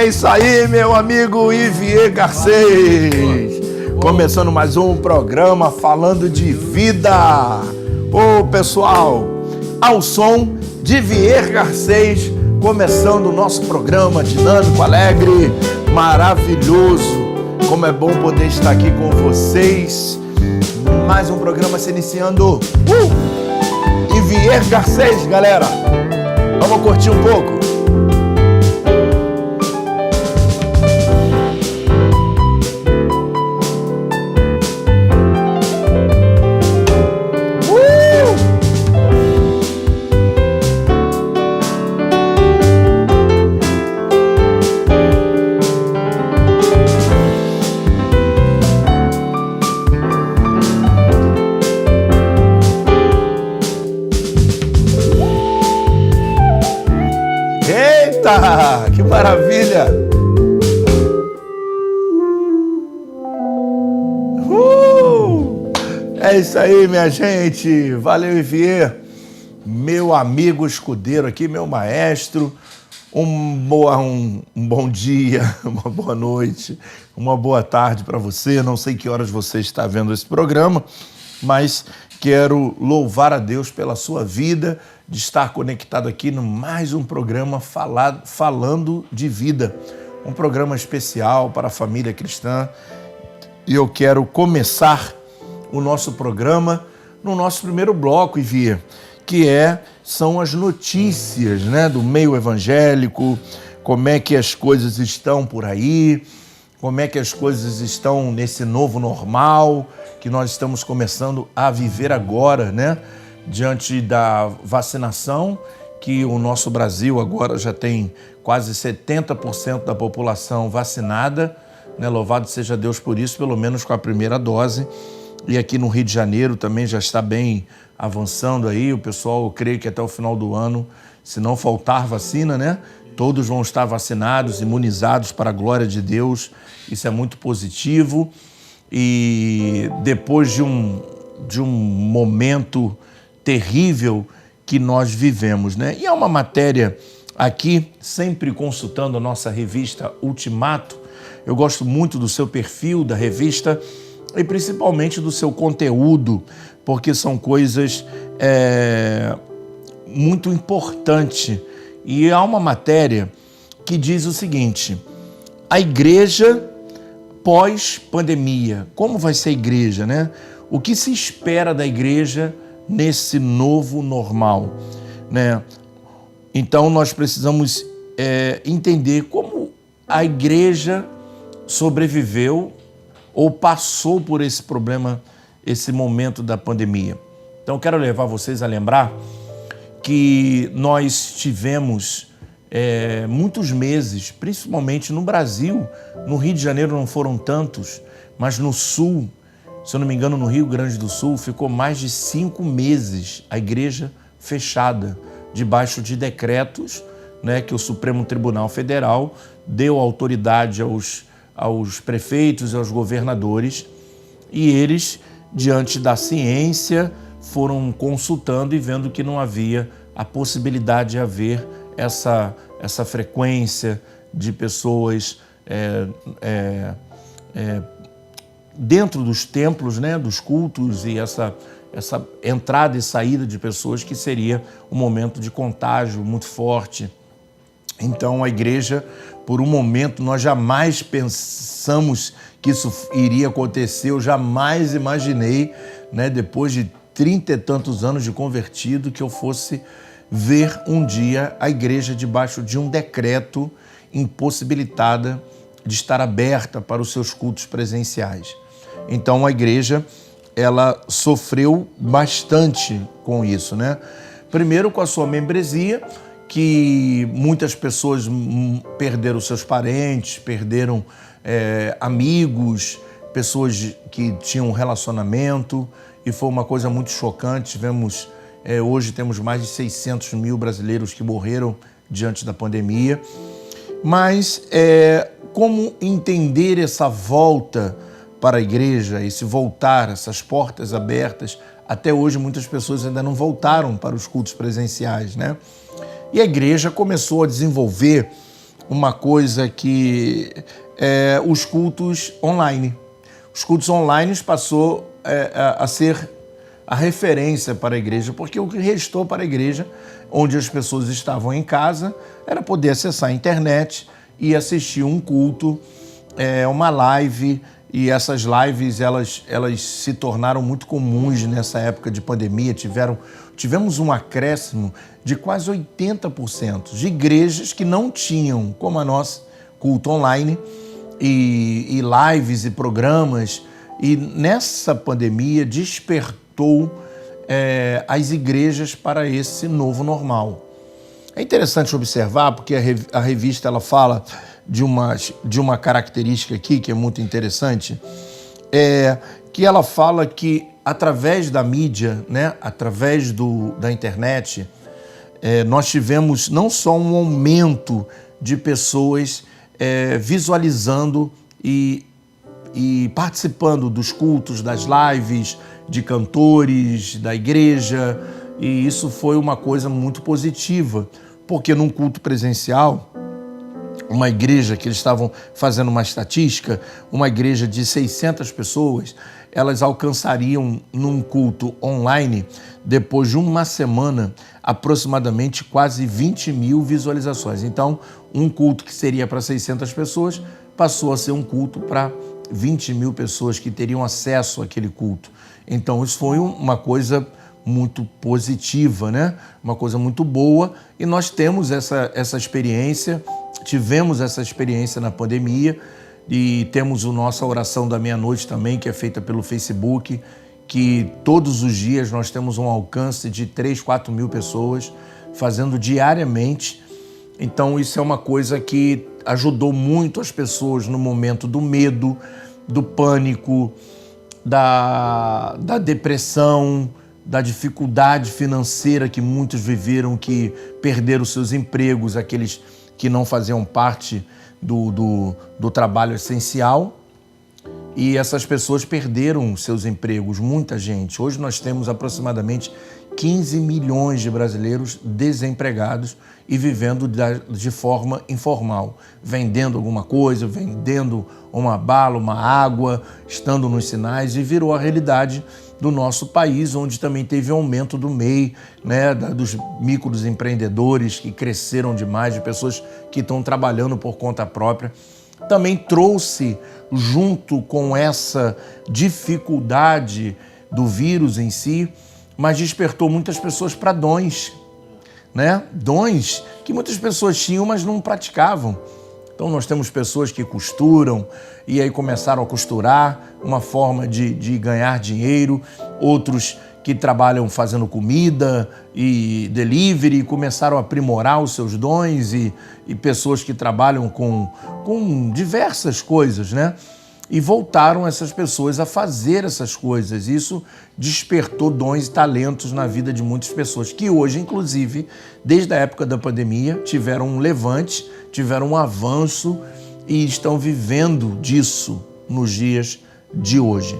É isso aí, meu amigo Ivier Garcês. Começando mais um programa falando de vida. Ô pessoal, ao som de Ivier Garcês, começando o nosso programa dinâmico, alegre, maravilhoso. Como é bom poder estar aqui com vocês. Mais um programa se iniciando. Ivier Garcês, galera. Vamos curtir um pouco. Que maravilha! É isso aí, minha gente. Valeu, Ivier, meu amigo escudeiro aqui, meu maestro. Um bom dia, uma boa noite, uma boa tarde para você. Não sei que horas você está vendo esse programa, mas quero louvar a Deus pela sua vida, de estar conectado aqui no mais um programa falando de vida. Um programa especial para a família cristã. E eu quero começar o nosso programa no nosso primeiro bloco, Ivier, que são as notícias, do meio evangélico, como é que as coisas estão por aí, como é que as coisas estão nesse novo normal que nós estamos começando a viver agora, diante da vacinação, que o nosso Brasil agora já tem quase 70% da população vacinada, Louvado seja Deus por isso, pelo menos com a primeira dose. E aqui no Rio de Janeiro também já está bem avançando aí, o pessoal, eu creio que até o final do ano, se não faltar vacina, todos vão estar vacinados, imunizados para a glória de Deus. Isso é muito positivo. E depois de um momento terrível que nós vivemos, E é uma matéria aqui, sempre consultando a nossa revista Ultimato. Eu gosto muito do seu perfil da revista e principalmente do seu conteúdo, porque são coisas muito importantes. E há uma matéria que diz o seguinte: a igreja pós-pandemia. Como vai ser a igreja, O que se espera da igreja nesse novo normal, Então nós precisamos entender como a igreja sobreviveu ou passou por esse problema, esse momento da pandemia. Então quero levar vocês a lembrar que nós tivemos muitos meses, principalmente no Brasil, no Rio de Janeiro não foram tantos, mas no Sul, se eu não me engano, no Rio Grande do Sul, ficou mais de 5 meses a igreja fechada, debaixo de decretos, que o Supremo Tribunal Federal deu autoridade aos prefeitos e aos governadores, e eles, diante da ciência, foram consultando e vendo que não havia a possibilidade de haver essa frequência de pessoas dentro dos templos, dos cultos, e essa entrada e saída de pessoas, que seria um momento de contágio muito forte. Então a igreja, por um momento, nós jamais pensamos que isso iria acontecer. Eu jamais imaginei, depois de 30 e tantos anos de convertido, que eu fosse ver um dia a igreja debaixo de um decreto, impossibilitada de estar aberta para os seus cultos presenciais. Então a igreja, ela sofreu bastante com isso, Primeiro com a sua membresia, que muitas pessoas perderam seus parentes, perderam amigos, pessoas que tinham um relacionamento, e foi uma coisa muito chocante. Hoje temos mais de 600 mil brasileiros que morreram diante da pandemia. Mas como entender essa volta para a igreja, esse voltar, essas portas abertas? Até hoje muitas pessoas ainda não voltaram para os cultos presenciais, E a igreja começou a desenvolver uma coisa que os cultos online. Os cultos online passou a ser a referência para a igreja, porque o que restou para a igreja, onde as pessoas estavam em casa, era poder acessar a internet e assistir um culto, uma live, e essas lives elas se tornaram muito comuns nessa época de pandemia. Tivemos um acréscimo de quase 80% de igrejas que não tinham, como a nossa, culto online e lives e programas. E nessa pandemia despertou as igrejas para esse novo normal. É interessante observar, porque a revista ela fala de uma característica aqui que é muito interessante, que ela fala que através da mídia, né, através da internet, nós tivemos não só um aumento de pessoas visualizando e participando dos cultos, das lives, de cantores, da igreja, e isso foi uma coisa muito positiva, porque num culto presencial, uma igreja que eles estavam fazendo uma estatística, uma igreja de 600 pessoas, elas alcançariam num culto online, depois de uma semana, aproximadamente quase 20 mil visualizações. Então, um culto que seria para 600 pessoas passou a ser um culto para 20 mil pessoas que teriam acesso àquele culto. Então, isso foi uma coisa muito positiva, né? Uma coisa muito boa, e nós temos essa experiência, tivemos essa experiência na pandemia, e temos a nossa oração da meia-noite também, que é feita pelo Facebook, que todos os dias nós temos um alcance de 3, 4 mil pessoas fazendo diariamente. Então isso é uma coisa que ajudou muito as pessoas no momento do medo, do pânico, da depressão, da dificuldade financeira que muitos viveram, que perderam seus empregos, aqueles que não faziam parte do trabalho essencial, e essas pessoas perderam seus empregos, muita gente. Hoje nós temos aproximadamente 15 milhões de brasileiros desempregados e vivendo de forma informal, vendendo alguma coisa, vendendo uma bala, uma água, estando nos sinais, e virou a realidade do nosso país, onde também teve aumento do MEI, né, dos micros empreendedores que cresceram demais, de pessoas que estão trabalhando por conta própria. Também trouxe, junto com essa dificuldade do vírus em si, mas despertou muitas pessoas para dons, né? Dons que muitas pessoas tinham, mas não praticavam. Então nós temos pessoas que costuram e aí começaram a costurar, uma forma de ganhar dinheiro, outros que trabalham fazendo comida e delivery, começaram a aprimorar os seus dons, e pessoas que trabalham com diversas coisas, né? E voltaram essas pessoas a fazer essas coisas. Isso despertou dons e talentos na vida de muitas pessoas, que hoje, inclusive, desde a época da pandemia, tiveram um levante, tiveram um avanço e estão vivendo disso nos dias de hoje.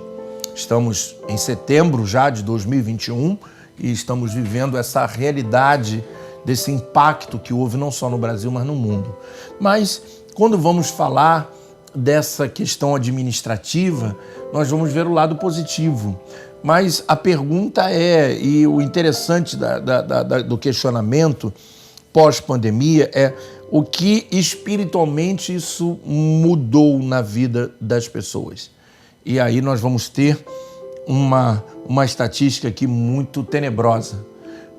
Estamos em setembro já de 2021 e estamos vivendo essa realidade desse impacto que houve não só no Brasil, mas no mundo. Mas quando vamos falar dessa questão administrativa, nós vamos ver o lado positivo. Mas a pergunta e o interessante do questionamento pós-pandemia é o que espiritualmente isso mudou na vida das pessoas. E aí nós vamos ter uma estatística aqui muito tenebrosa,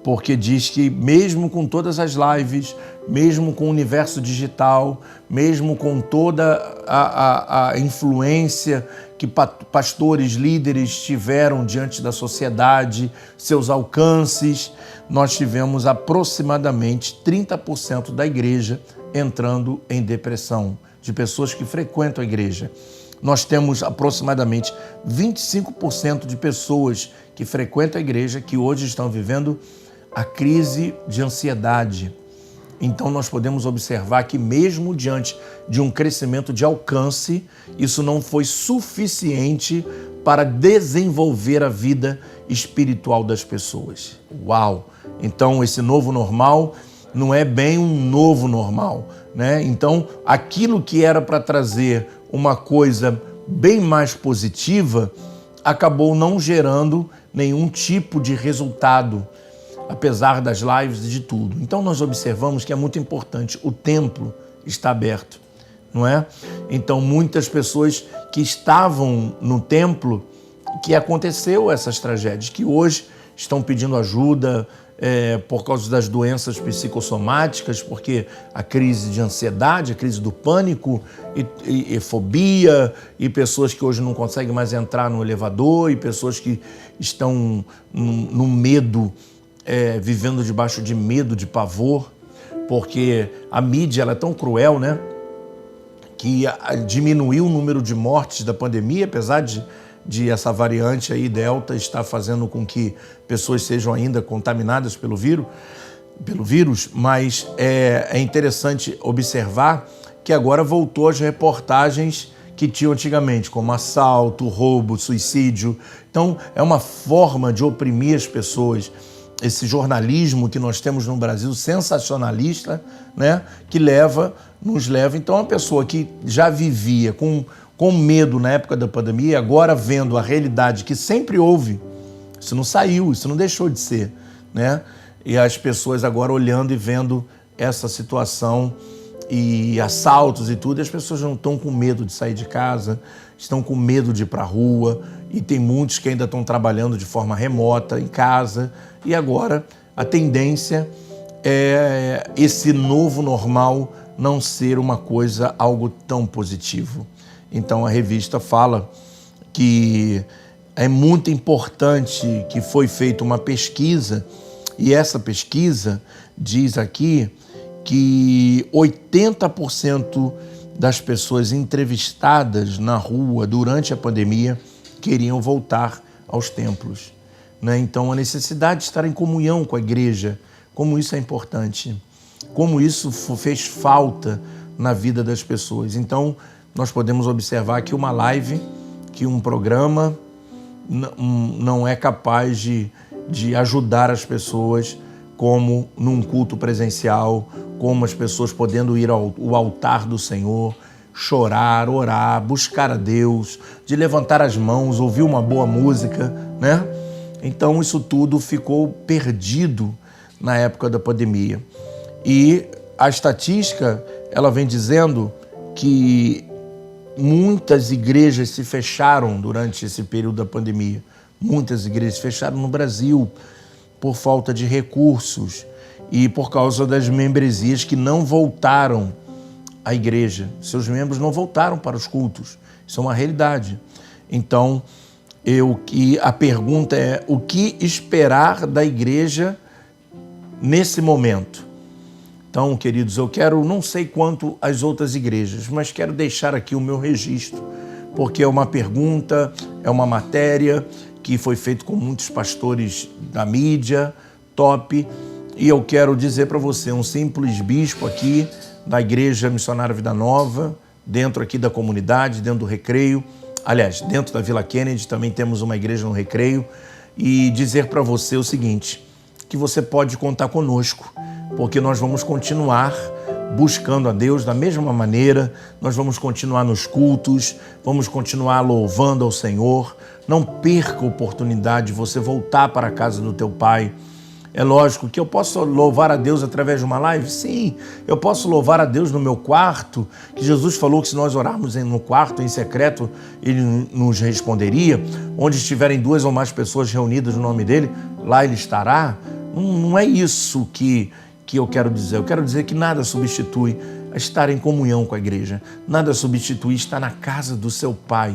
porque diz que mesmo com todas as lives, mesmo com o universo digital, mesmo com toda a influência que pastores, líderes tiveram diante da sociedade, seus alcances, nós tivemos aproximadamente 30% da igreja entrando em depressão, de pessoas que frequentam a igreja. Nós temos aproximadamente 25% de pessoas que frequentam a igreja que hoje estão vivendo a crise de ansiedade. Então nós podemos observar que mesmo diante de um crescimento de alcance, isso não foi suficiente para desenvolver a vida espiritual das pessoas. Uau! Então esse novo normal não é bem um novo normal, né? Então, aquilo que era para trazer uma coisa bem mais positiva acabou não gerando nenhum tipo de resultado, apesar das lives e de tudo. Então, nós observamos que é muito importante, o templo está aberto, não é? Então, muitas pessoas que estavam no templo, que aconteceu essas tragédias, que hoje estão pedindo ajuda por causa das doenças psicossomáticas, porque a crise de ansiedade, a crise do pânico e fobia, e pessoas que hoje não conseguem mais entrar no elevador, e pessoas que estão no medo, vivendo debaixo de medo, de pavor, porque a mídia ela é tão cruel, né? Que diminuiu o número de mortes da pandemia, apesar de essa variante aí, Delta, estar fazendo com que pessoas sejam ainda contaminadas pelo vírus, mas é interessante observar que agora voltou as reportagens que tinham antigamente, como assalto, roubo, suicídio. Então, é uma forma de oprimir as pessoas. Esse jornalismo que nós temos no Brasil, sensacionalista, né, que nos leva. Então, uma pessoa que já vivia com medo na época da pandemia, agora vendo a realidade que sempre houve, isso não saiu, isso não deixou de ser, né? E as pessoas agora olhando e vendo essa situação e assaltos e tudo, e as pessoas não estão com medo de sair de casa, estão com medo de ir para a rua, e tem muitos que ainda estão trabalhando de forma remota em casa, e agora a tendência é esse novo normal não ser uma coisa, algo tão positivo. Então a revista fala que é muito importante que foi feita uma pesquisa, e essa pesquisa diz aqui que 80% das pessoas entrevistadas na rua durante a pandemia queriam voltar aos templos, né? Então a necessidade de estar em comunhão com a igreja, como isso é importante, como isso fez falta na vida das pessoas. Então nós podemos observar que uma live, que um programa não é capaz de ajudar as pessoas como num culto presencial, como as pessoas podendo ir ao altar do Senhor, chorar, orar, buscar a Deus, de levantar as mãos, ouvir uma boa música, né? Então isso tudo ficou perdido na época da pandemia. E a estatística, ela vem dizendo que muitas igrejas se fecharam durante esse período da pandemia. Muitas igrejas fecharam no Brasil por falta de recursos e por causa das membresias que não voltaram à igreja. Seus membros não voltaram para os cultos. Isso é uma realidade. Então, a pergunta é: o que esperar da igreja nesse momento? Então, queridos, eu quero, não sei quanto às outras igrejas, mas quero deixar aqui o meu registro, porque é uma pergunta, é uma matéria que foi feita com muitos pastores da mídia, top, e eu quero dizer para você, um simples bispo aqui da Igreja Missionária Vida Nova, dentro aqui da comunidade, dentro do Recreio, aliás, dentro da Vila Kennedy também temos uma igreja no Recreio, e dizer para você o seguinte, que você pode contar conosco, porque nós vamos continuar buscando a Deus da mesma maneira, nós vamos continuar nos cultos, vamos continuar louvando ao Senhor. Não perca a oportunidade de você voltar para a casa do teu Pai. É lógico que eu posso louvar a Deus através de uma live? Sim, eu posso louvar a Deus no meu quarto, que Jesus falou que se nós orarmos no quarto, em secreto, Ele nos responderia. Onde estiverem 2 ou mais pessoas reunidas no nome dEle, lá Ele estará. Não é isso que eu quero dizer. Eu quero dizer que nada substitui estar em comunhão com a igreja. Nada substitui estar na casa do seu Pai,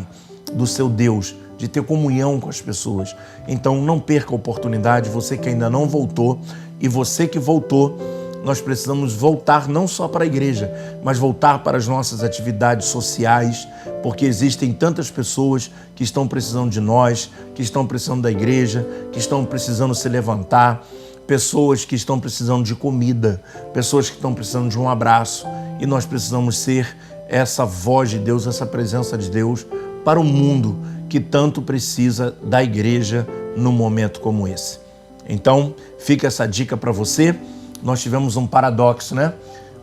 do seu Deus, de ter comunhão com as pessoas. Então não perca a oportunidade, você que ainda não voltou e você que voltou, nós precisamos voltar não só para a igreja, mas voltar para as nossas atividades sociais, porque existem tantas pessoas que estão precisando de nós, que estão precisando da igreja, que estão precisando se levantar, pessoas que estão precisando de comida, pessoas que estão precisando de um abraço, e nós precisamos ser essa voz de Deus, essa presença de Deus para o mundo que tanto precisa da igreja num momento como esse. Então, fica essa dica para você. Nós tivemos um paradoxo, né?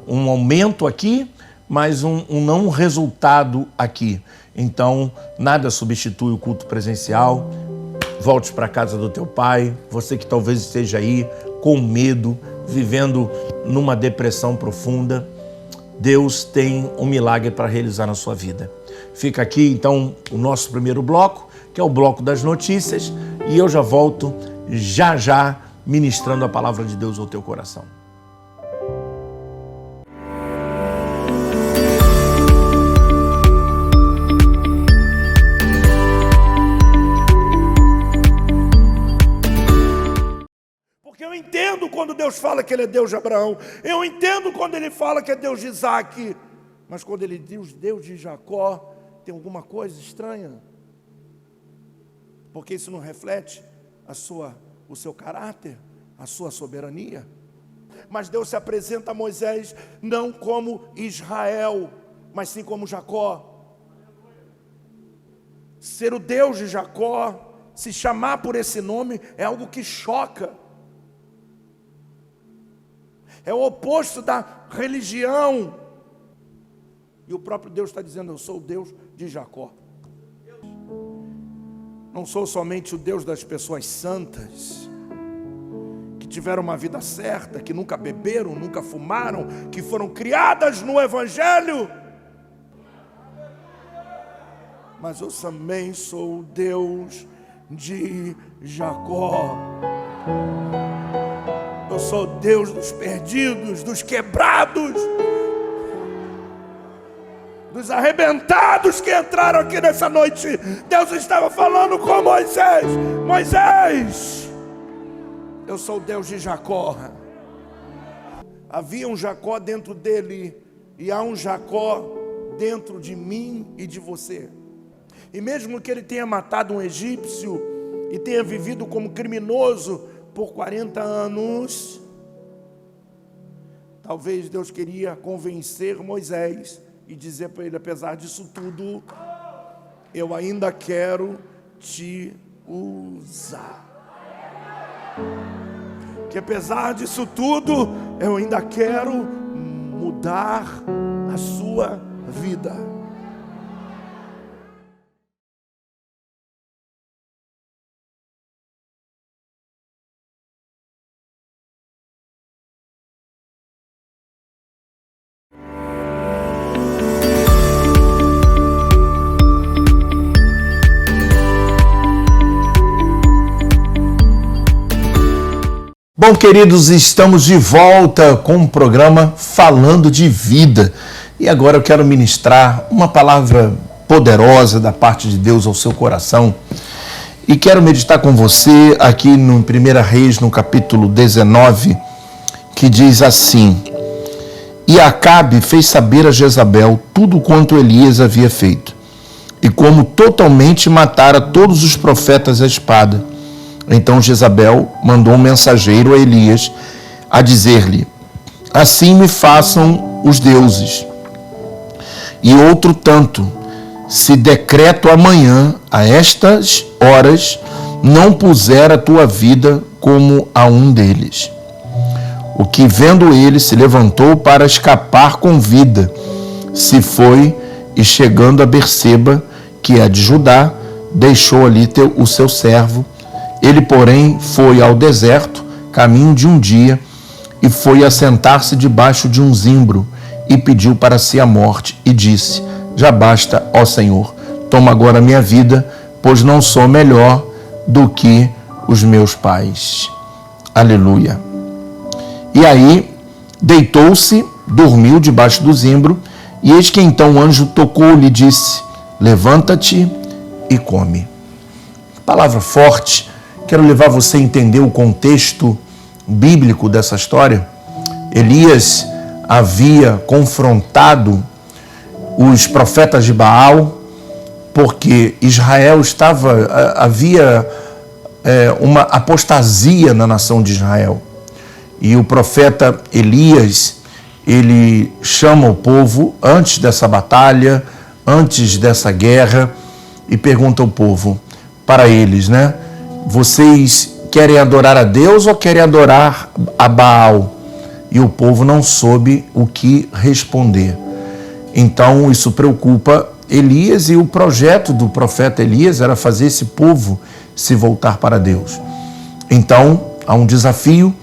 um aumento aqui, mas um não resultado aqui. Então, nada substitui o culto presencial. Volte para a casa do teu pai, você que talvez esteja aí com medo, vivendo numa depressão profunda. Deus tem um milagre para realizar na sua vida. Fica aqui então o nosso primeiro bloco, que é o bloco das notícias, e eu já volto já ministrando a palavra de Deus ao teu coração. Eu entendo quando Deus fala que Ele é Deus de Abraão. Eu entendo quando Ele fala que é Deus de Isaac. Mas quando Ele diz Deus de Jacó, tem alguma coisa estranha. Porque isso não reflete o seu caráter, a sua soberania. Mas Deus se apresenta a Moisés não como Israel, mas sim como Jacó. Ser o Deus de Jacó, se chamar por esse nome, é algo que choca. É o oposto da religião. E o próprio Deus está dizendo, eu sou o Deus de Jacó. Não sou somente o Deus das pessoas santas, que tiveram uma vida certa, que nunca beberam, nunca fumaram, que foram criadas no Evangelho. Mas eu também sou o Deus de Jacó. Eu sou Deus dos perdidos, dos quebrados, dos arrebentados que entraram aqui nessa noite. Deus estava falando com Moisés. Moisés, eu sou o Deus de Jacó. Havia um Jacó dentro dele e há um Jacó dentro de mim e de você. E mesmo que ele tenha matado um egípcio e tenha vivido como criminoso por 40 anos, talvez Deus queria convencer Moisés e dizer para ele, apesar disso tudo, eu ainda quero te usar. Que apesar disso tudo, eu ainda quero mudar a sua vida. Bom, queridos, estamos de volta com um programa falando de vida. E agora eu quero ministrar uma palavra poderosa da parte de Deus ao seu coração. E quero meditar com você aqui no 1 Reis, no capítulo 19, que diz assim: E Acabe fez saber a Jezabel tudo quanto Elias havia feito, e como totalmente matara todos os profetas à espada. Então Jezabel mandou um mensageiro a Elias a dizer-lhe: Assim me façam os deuses. E outro tanto, se decreto amanhã, a estas horas, não puser a tua vida como a um deles. O que, vendo ele, se levantou para escapar com vida, se foi, e chegando a Berseba, que é de Judá, deixou ali o seu servo. Ele, porém, foi ao deserto, caminho de um dia, e foi assentar-se debaixo de um zimbro, e pediu para si a morte, e disse: Já basta, ó Senhor, toma agora a minha vida, pois não sou melhor do que os meus pais. Aleluia. E aí, deitou-se, dormiu debaixo do zimbro, e eis que então o anjo tocou-lhe e disse: Levanta-te e come. Palavra forte. Quero levar você a entender o contexto bíblico dessa história. Elias havia confrontado os profetas de Baal, porque Israel havia uma apostasia na nação de Israel. E o profeta Elias, ele chama o povo antes dessa batalha, antes dessa guerra, e pergunta ao povo, para eles, vocês querem adorar a Deus ou querem adorar a Baal? e o povo não soube o que responder. Então isso preocupa Elias, e o projeto do profeta Elias era fazer esse povo se voltar para Deus. Então há um desafio,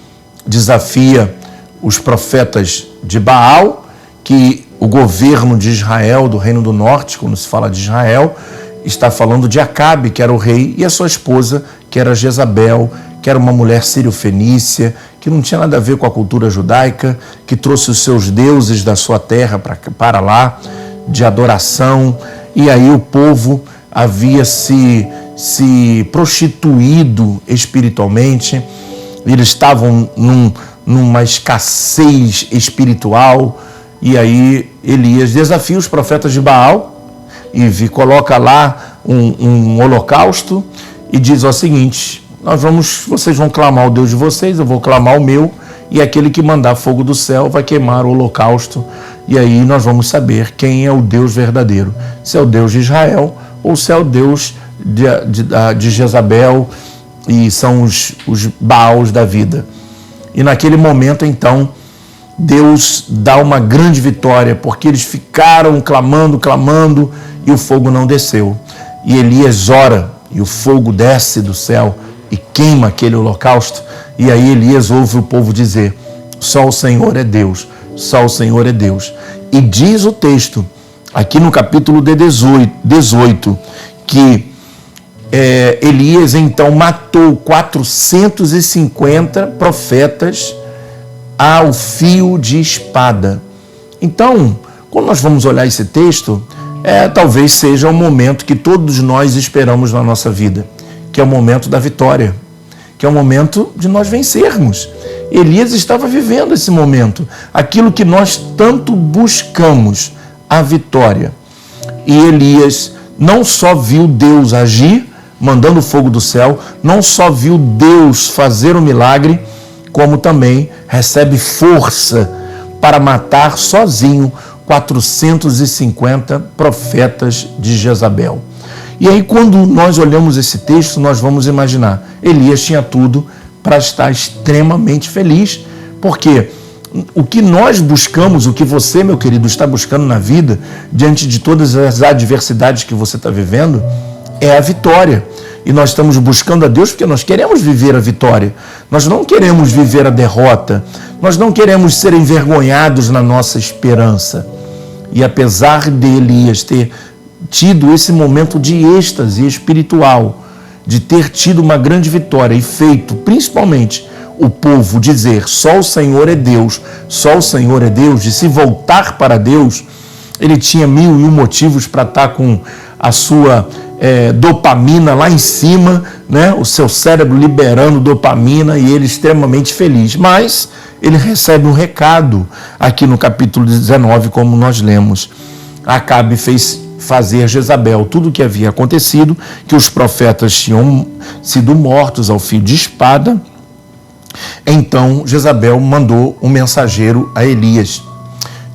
desafia os profetas de Baal, que o governo de Israel, do Reino do Norte, quando se fala de Israel, está falando de Acabe, que era o rei, e a sua esposa, que era Jezabel, que era uma mulher sírio-fenícia, que não tinha nada a ver com a cultura judaica, que trouxe os seus deuses da sua terra para lá, de adoração, e aí o povo havia se prostituído espiritualmente, eles estavam numa escassez espiritual, e aí Elias desafia os profetas de Baal e coloca lá um holocausto e diz o seguinte: vocês vão clamar o Deus de vocês, eu vou clamar o meu, e aquele que mandar fogo do céu vai queimar o holocausto, e aí nós vamos saber quem é o Deus verdadeiro, se é o Deus de Israel ou se é o Deus de Jezabel, e são os Baals da vida. E naquele momento, então, Deus dá uma grande vitória, porque eles ficaram clamando, e o fogo não desceu. E Elias ora, e o fogo desce do céu e queima aquele holocausto. E aí Elias ouve o povo dizer: só o Senhor é Deus, só o Senhor é Deus. E diz o texto, aqui no capítulo 18, que Elias então matou 450 profetas ao fio de espada. Então, quando nós vamos olhar esse texto, talvez seja o momento que todos nós esperamos na nossa vida, que é o momento da vitória, que é o momento de nós vencermos. Elias estava vivendo esse momento, aquilo que nós tanto buscamos, a vitória. E Elias não só viu Deus agir, mandando fogo do céu, não só viu Deus fazer um milagre, como também recebe força para matar sozinho 450 profetas de Jezabel. E aí, quando nós olhamos esse texto, nós vamos imaginar, Elias tinha tudo para estar extremamente feliz, porque o que nós buscamos, o que você, meu querido, está buscando na vida, diante de todas as adversidades que você está vivendo, é a vitória. E nós estamos buscando a Deus porque nós queremos viver a vitória. Nós não queremos viver a derrota. Nós não queremos ser envergonhados na nossa esperança. E apesar de Elias ter tido esse momento de êxtase espiritual, de ter tido uma grande vitória e feito, principalmente, o povo dizer só o Senhor é Deus, só o Senhor é Deus, de se voltar para Deus, ele tinha 1001 motivos para estar com a sua dopamina lá em cima, né? O seu cérebro liberando dopamina e ele extremamente feliz. Mas ele recebe um recado aqui no capítulo 19, como nós lemos. Acabe fez fazer Jezabel tudo o que havia acontecido, que os profetas tinham sido mortos ao fio de espada. Então Jezabel mandou um mensageiro a Elias,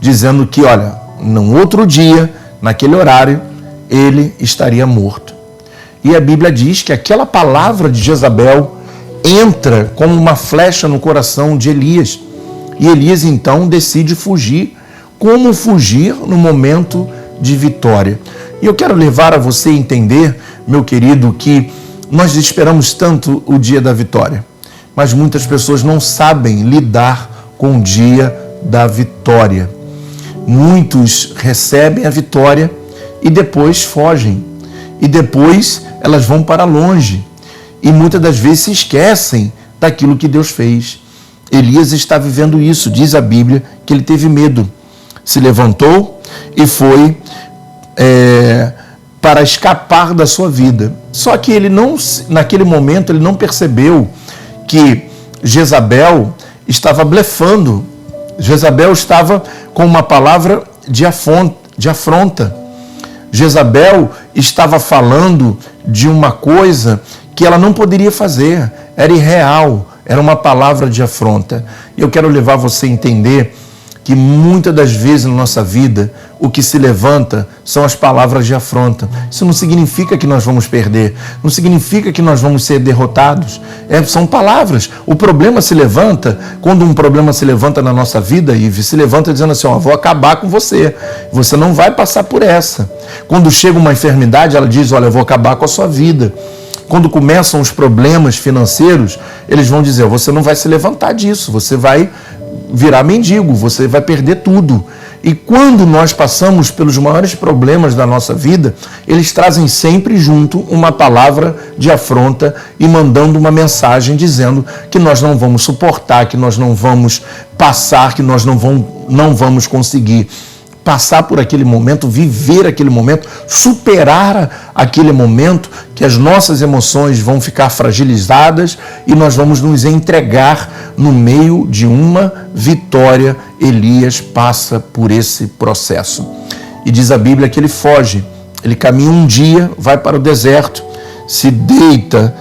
dizendo que, olha, num outro dia, naquele horário, ele estaria morto. E a Bíblia diz que aquela palavra de Jezabel entra como uma flecha no coração de Elias. E Elias então decide fugir. Como fugir no momento de vitória? E eu quero levar a você a entender, meu querido, que nós esperamos tanto o dia da vitória, mas muitas pessoas não sabem lidar com o dia da vitória. Muitos recebem a vitória e depois fogem. E depois elas vão para longe. E muitas das vezes se esquecem daquilo que Deus fez. Elias está vivendo isso. Diz a Bíblia que ele teve medo. Se levantou e foi para escapar da sua vida. Só que ele não, naquele momento, ele não percebeu que Jezabel estava blefando. Jezabel estava com uma palavra de afronta. Jezabel estava falando de uma coisa que ela não poderia fazer, era irreal, era uma palavra de afronta. E eu quero levar você a entender que muitas das vezes na nossa vida o que se levanta são as palavras de afronta. Isso não significa que nós vamos perder, não significa que nós vamos ser derrotados. São palavras. O problema se levanta, quando um problema se levanta na nossa vida, Ive, se levanta dizendo assim, vou acabar com você, você não vai passar por essa. Quando chega uma enfermidade, ela diz, olha, eu vou acabar com a sua vida. Quando começam os problemas financeiros, eles vão dizer, você não vai se levantar disso, você vai virar mendigo, você vai perder tudo. E quando nós passamos pelos maiores problemas da nossa vida, eles trazem sempre junto uma palavra de afronta e mandando uma mensagem dizendo que nós não vamos suportar, que nós não vamos passar, que nós não vamos conseguir passar por aquele momento, viver aquele momento, superar aquele momento, que as nossas emoções vão ficar fragilizadas e nós vamos nos entregar no meio de uma vitória. Elias passa por esse processo. E diz a Bíblia que ele foge, ele caminha um dia, vai para o deserto, se deita,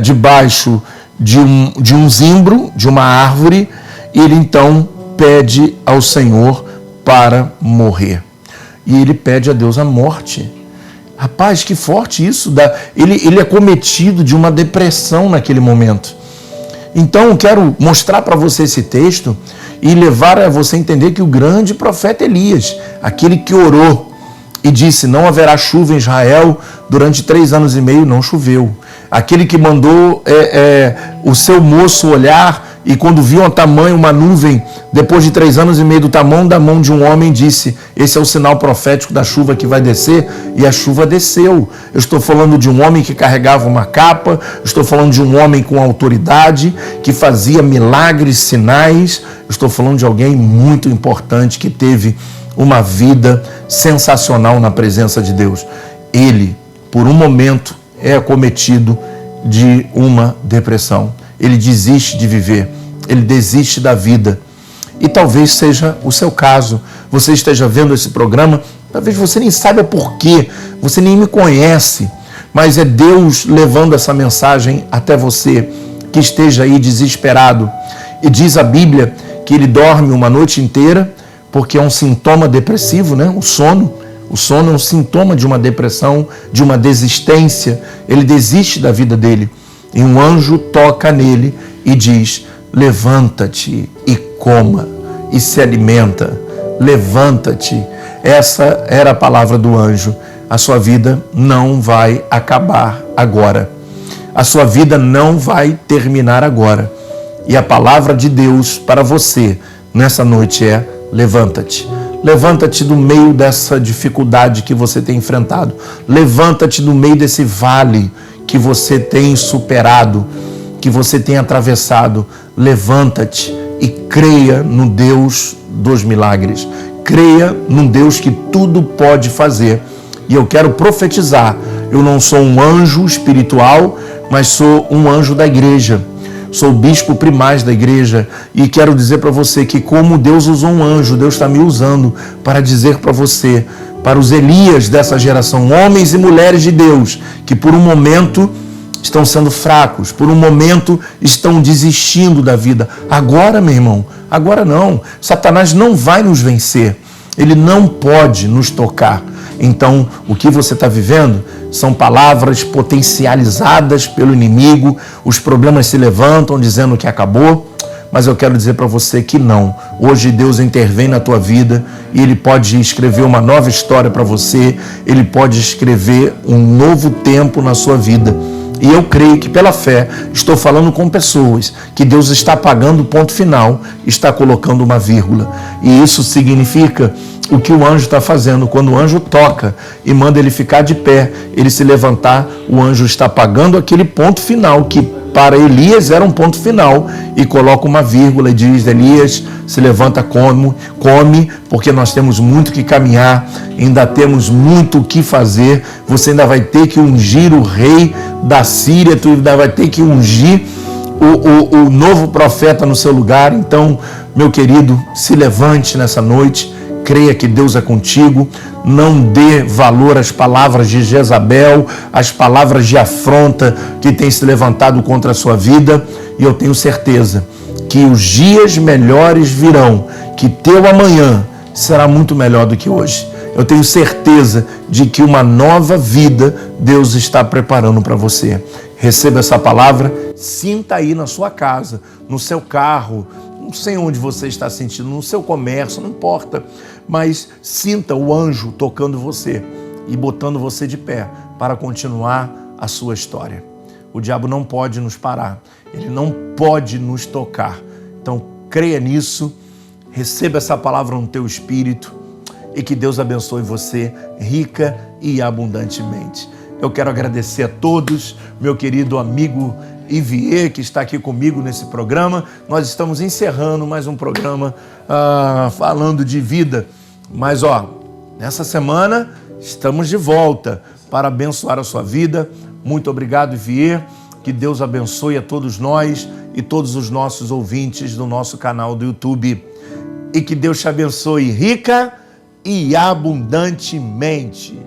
debaixo de um zimbro, de uma árvore, e ele então pede ao Senhor para morrer. E ele pede a Deus a morte. Rapaz, que forte isso. Ele é cometido de uma depressão naquele momento. Então, eu quero mostrar para você esse texto e levar a você a entender que o grande profeta Elias, aquele que orou e disse, não haverá chuva em Israel, durante 3 anos e meio não choveu. Aquele que mandou o seu moço olhar e quando viu uma nuvem, depois de 3 anos e meio do tamanho da mão de um homem, disse, esse é o sinal profético da chuva que vai descer, e a chuva desceu. Eu estou falando de um homem que carregava uma capa, estou falando de um homem com autoridade, que fazia milagres, sinais, estou falando de alguém muito importante, que teve uma vida sensacional na presença de Deus. Ele, por um momento, é acometido de uma depressão. Ele desiste de viver, ele desiste da vida. E talvez seja o seu caso. Você esteja vendo esse programa, talvez você nem saiba por quê, você nem me conhece, mas é Deus levando essa mensagem até você, que esteja aí desesperado. E diz a Bíblia que ele dorme uma noite inteira, porque é um sintoma depressivo, o sono. O sono é um sintoma de uma depressão, de uma desistência. Ele desiste da vida dele. E um anjo toca nele e diz, levanta-te e coma e se alimenta. Levanta-te. Essa era a palavra do anjo. A sua vida não vai acabar agora. A sua vida não vai terminar agora. E a palavra de Deus para você nessa noite é, levanta-te. Levanta-te do meio dessa dificuldade que você tem enfrentado. Levanta-te do meio desse vale que você tem superado, que você tem atravessado. Levanta-te e creia no Deus dos milagres. Creia no Deus que tudo pode fazer. E eu quero profetizar. Eu não sou um anjo espiritual, mas sou um anjo da igreja. Sou o bispo primaz da igreja e quero dizer para você que como Deus usou um anjo, Deus está me usando para dizer para você, para os Elias dessa geração, homens e mulheres de Deus, que por um momento estão sendo fracos, por um momento estão desistindo da vida. Agora, meu irmão, agora não. Satanás não vai nos vencer. Ele não pode nos tocar. Então, o que você está vivendo são palavras potencializadas pelo inimigo. Os problemas se levantam dizendo que acabou, mas eu quero dizer para você que não. Hoje Deus intervém na tua vida e Ele pode escrever uma nova história para você. Ele pode escrever um novo tempo na sua vida. E eu creio que pela fé estou falando com pessoas que Deus está apagando o ponto final, está colocando uma vírgula. E isso significa o que o anjo está fazendo. Quando o anjo toca e manda ele ficar de pé, ele se levantar, o anjo está apagando aquele ponto final que para Elias era um ponto final e coloca uma vírgula e diz, Elias, se levanta, come, porque nós temos muito que caminhar, ainda temos muito o que fazer, você ainda vai ter que ungir o rei da Síria, tu ainda vai ter que ungir o novo profeta no seu lugar. Então, meu querido, se levante nessa noite, creia que Deus é contigo, não dê valor às palavras de Jezabel, às palavras de afronta que tem se levantado contra a sua vida, e eu tenho certeza que que os dias melhores virão, que teu amanhã será muito melhor do que hoje. Eu tenho certeza de que uma nova vida Deus está preparando para você. Receba essa palavra, sinta aí na sua casa, no seu carro, não sei onde você está sentindo, no seu comércio, não importa, mas sinta o anjo tocando você e botando você de pé para continuar a sua história. O diabo não pode nos parar, ele não pode nos tocar. Então, creia nisso, receba essa palavra no teu espírito e que Deus abençoe você rica e abundantemente. Eu quero agradecer a todos, meu querido amigo Ivier, que está aqui comigo nesse programa. Nós estamos encerrando mais um programa falando de vida. Mas, nessa semana estamos de volta para abençoar a sua vida. Muito obrigado, Ivier. Que Deus abençoe a todos nós e todos os nossos ouvintes do nosso canal do YouTube. E que Deus te abençoe rica e abundantemente.